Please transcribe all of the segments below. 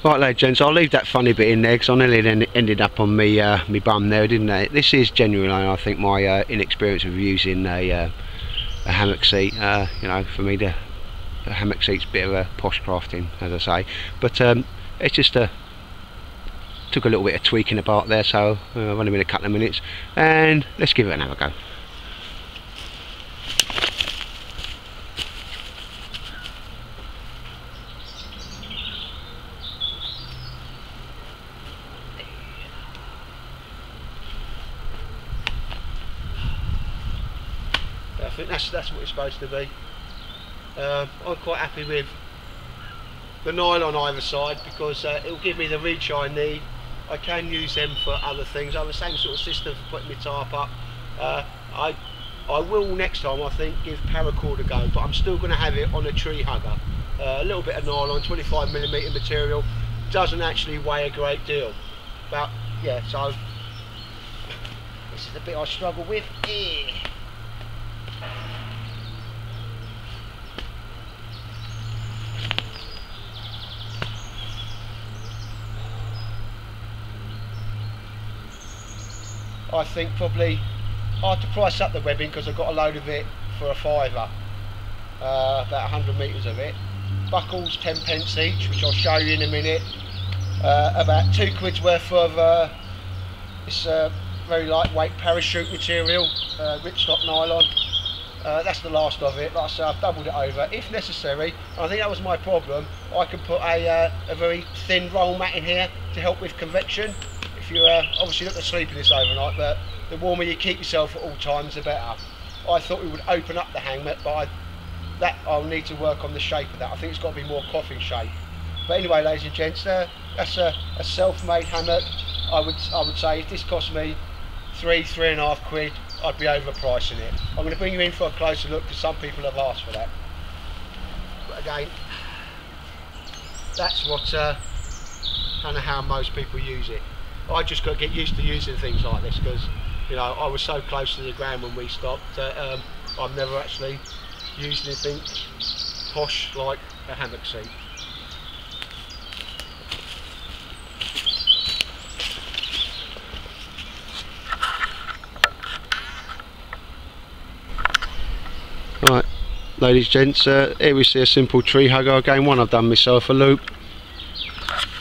Right, ladies and gents, I'll leave that funny bit in there because I nearly ended up on me bum there, didn't I? This is genuinely, I think, my inexperience of using a hammock seat. You know, for me the hammock seat's a bit of a posh crafting, as I say, but it's just took a little bit of tweaking about there, so I've only been a couple of minutes, and let's give it another go. I think that's what it's supposed to be. I'm quite happy with the nylon on either side because it'll give me the reach I need. I can use them for other things. I have the same sort of system for putting my tarp up. I will next time, I think, give paracord a go, but I'm still going to have it on a tree hugger. A little bit of nylon, 25mm material, doesn't actually weigh a great deal. But yeah, so this is the bit I struggle with. I think probably I have to price up the webbing because I've got a load of it for a £5, about 100 metres of it. Buckles 10p each, which I'll show you in a minute. About £2 worth of this very lightweight parachute material, ripstop nylon. That's the last of it. Like I say, I've doubled it over if necessary. I think that was my problem. I can put a very thin roll mat in here to help with convection. If you obviously not to sleep in this overnight, but the warmer you keep yourself at all times, the better. I thought we would open up the hammock, but I'll need to work on the shape of that. I think it's got to be more coffin shape. But anyway, ladies and gents, that's a self-made hammock. I would say if this cost me £3.5, I'd be overpricing it. I'm going to bring you in for a closer look because some people have asked for that. But again, that's what kind of how most people use it. I just got to get used to using things like this because, you know, I was so close to the ground when we stopped that I've never actually used anything posh like a hammock seat. Right, ladies and gents, here we see a simple tree hugger. Again, one I've done myself a loop.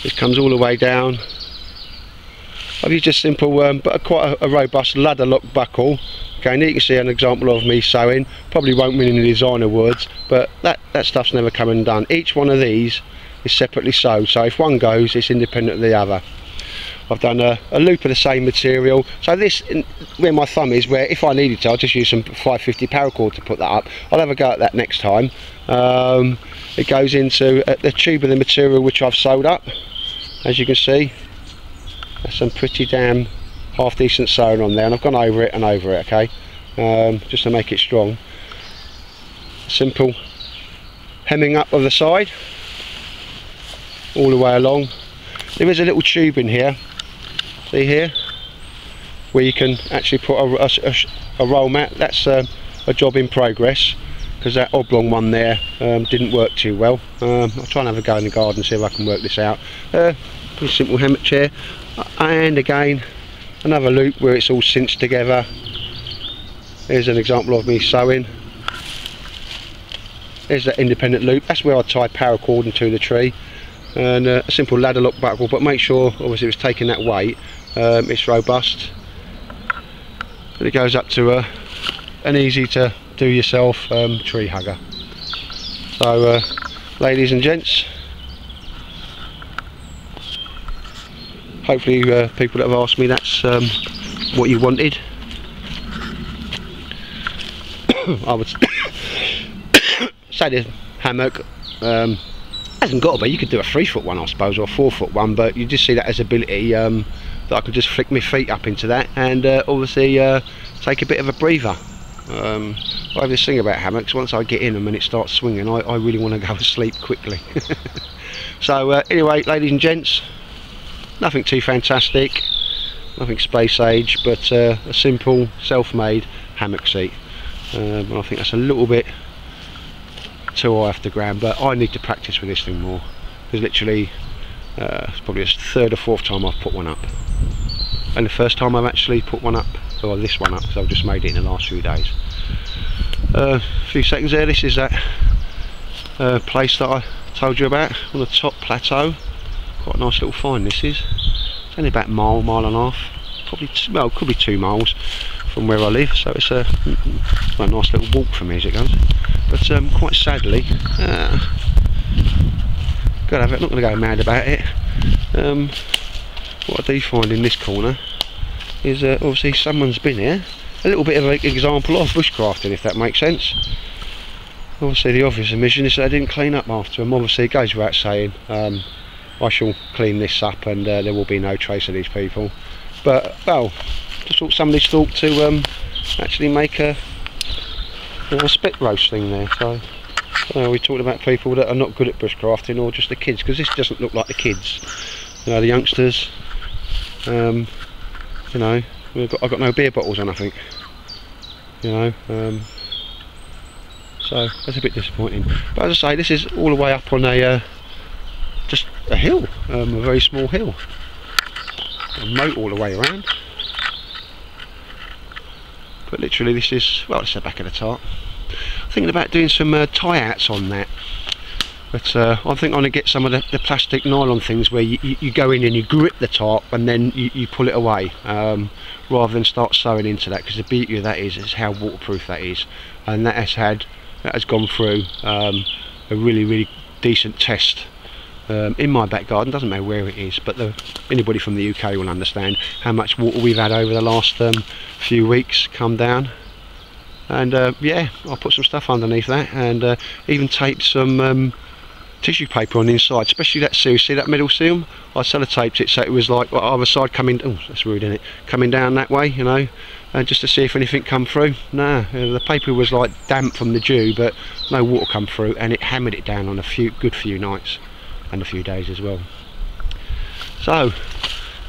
It comes all the way down. I've used a simple but quite a robust ladder lock buckle. Okay, and you can see an example of me sewing. Probably won't mean any designer words, but that stuff's never come undone. Each one of these is separately sewed, so if one goes, it's independent of the other. I've done a loop of the same material, so this where my thumb is, where if I needed to, I'll just use some 550 paracord to put that up. I'll have a go at that next time. It goes into the tube of the material which I've sewed up. As you can see, there's some pretty damn half decent sewing on there, and I've gone over it and over it, okay, just to make it strong. Simple hemming up of the side all the way along. There is a little tube in here, see here, where you can actually put a roll mat. That's a job in progress because that oblong one there didn't work too well. I'll try and have a go in the garden and see if I can work this out. Pretty simple hammock chair, and again another loop where it's all cinched together. Here's an example of me sewing. There's that independent loop, that's where I tie paracord into the tree, and a simple ladder lock buckle, but make sure obviously it's taking that weight, it's robust, and it goes up to an easy to do yourself tree hugger. So ladies and gents, hopefully people that have asked me, that's what you wanted. I would say the hammock hasn't got to be, you could do a 3-foot one I suppose, or a 4-foot one, but you just see that as ability that I could just flick my feet up into that and obviously take a bit of a breather. I have this thing about hammocks, once I get in them and it starts swinging, I really want to go to sleep quickly. So anyway, ladies and gents, nothing too fantastic, nothing space age, but a simple self-made hammock seat. And I think that's a little bit too high off the ground, but I need to practice with this thing more, because literally It's probably the third or fourth time I've put one up, and the first time I've actually put one up, or this one up, because I've just made it in the last few days. A few seconds there, this is that place that I told you about on the top plateau. Quite a nice little find this is. It's only about a mile and a half, probably, well, it could be 2 miles from where I live, so it's a nice little walk for me as it goes. But quite sadly, gotta have it, not going to go mad about it. What I do find in this corner is obviously someone's been here. A little bit of an example of bushcrafting, if that makes sense. Obviously the obvious omission is that I didn't clean up after them. Obviously it goes without saying, I shall clean this up and there will be no trace of these people. But, well, just thought somebody's thought to actually make a spit roast thing there. So we talked about people that are not good at bushcrafting, or just the kids, because this doesn't look like the kids. You know, the youngsters, you know, I've got no beer bottles on, I think. You know, so that's a bit disappointing. But as I say, this is all the way up on a just a hill, a very small hill, a moat all the way around. But literally this is, well, it's the back of the tarp. I'm thinking about doing some tie-outs on that, but I think I'm going to get some of the plastic nylon things where you go in and you grip the tarp and then you pull it away, rather than start sewing into that, because the beauty of that is how waterproof that is, and that has gone through a really decent test in my back garden. Doesn't matter where it is, but anybody from the UK will understand how much water we've had over the last few weeks come down. And yeah, I'll put some stuff underneath that, and even tape some tissue paper on the inside, especially that seal. See that middle seal? I sellotaped it so it was like either side coming, oh that's rude, isn't it, coming down that way, you know, just to see if anything come through. Nah, the paper was like damp from the dew, but no water come through, and it hammered it down on a good few nights and a few days as well. So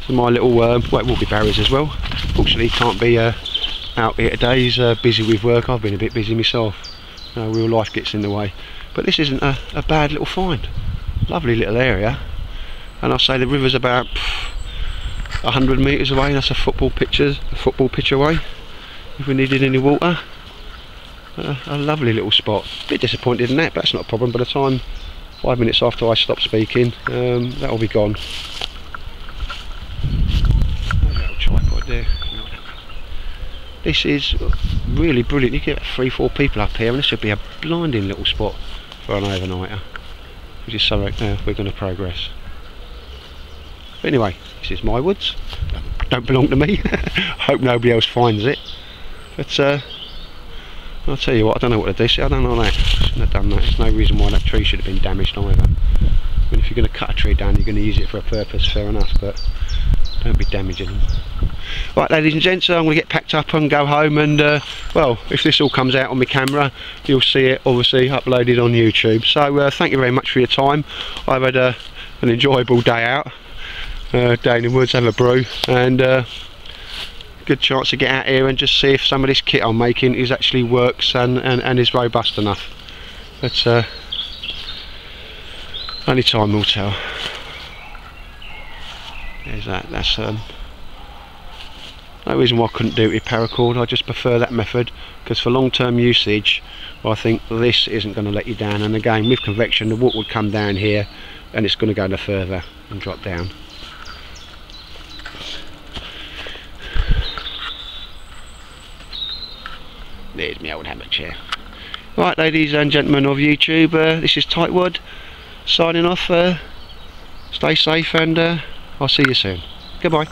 my little well, it will be barriers as well. Fortunately can't be out here today. He's busy with work. I've been a bit busy myself. Real life gets in the way. But this isn't a bad little find. Lovely little area, and I'll say the river's about 100 metres away. That's a football pitch away. If we needed any water, a lovely little spot. Bit disappointed in that, but that's not a problem. By the time 5 minutes after I stop speaking, that'll be gone. A little tripod there. This is really brilliant. You get 3-4 people up here, and this would be a blinding little spot for an overnighter, which is something we're going to progress. But anyway, this is my woods. Don't belong to me. Hope nobody else finds it. But I'll tell you what, I don't know what to do. See, I don't know that. Shouldn't have done that. There's no reason why that tree should have been damaged either. I mean, if you're going to cut a tree down, you're going to use it for a purpose, fair enough, but don't be damaging them. Right, ladies and gents, I'm going to get packed up and go home, and well, if this all comes out on my camera, you'll see it obviously uploaded on YouTube. So thank you very much for your time. I've had an enjoyable day out, day in the woods, have a brew, and good chance to get out here and just see if some of this kit I'm making actually works and is robust enough. But only time will tell. There's that. That's no reason why I couldn't do it with paracord. I just prefer that method, because for long-term usage, well, I think this isn't going to let you down. And again, with convection, the water would come down here and it's going to go no further and drop down. There's my old hammock chair. Right, ladies and gentlemen of YouTube, this is Tightwad signing off. Stay safe, and I'll see you soon. Goodbye.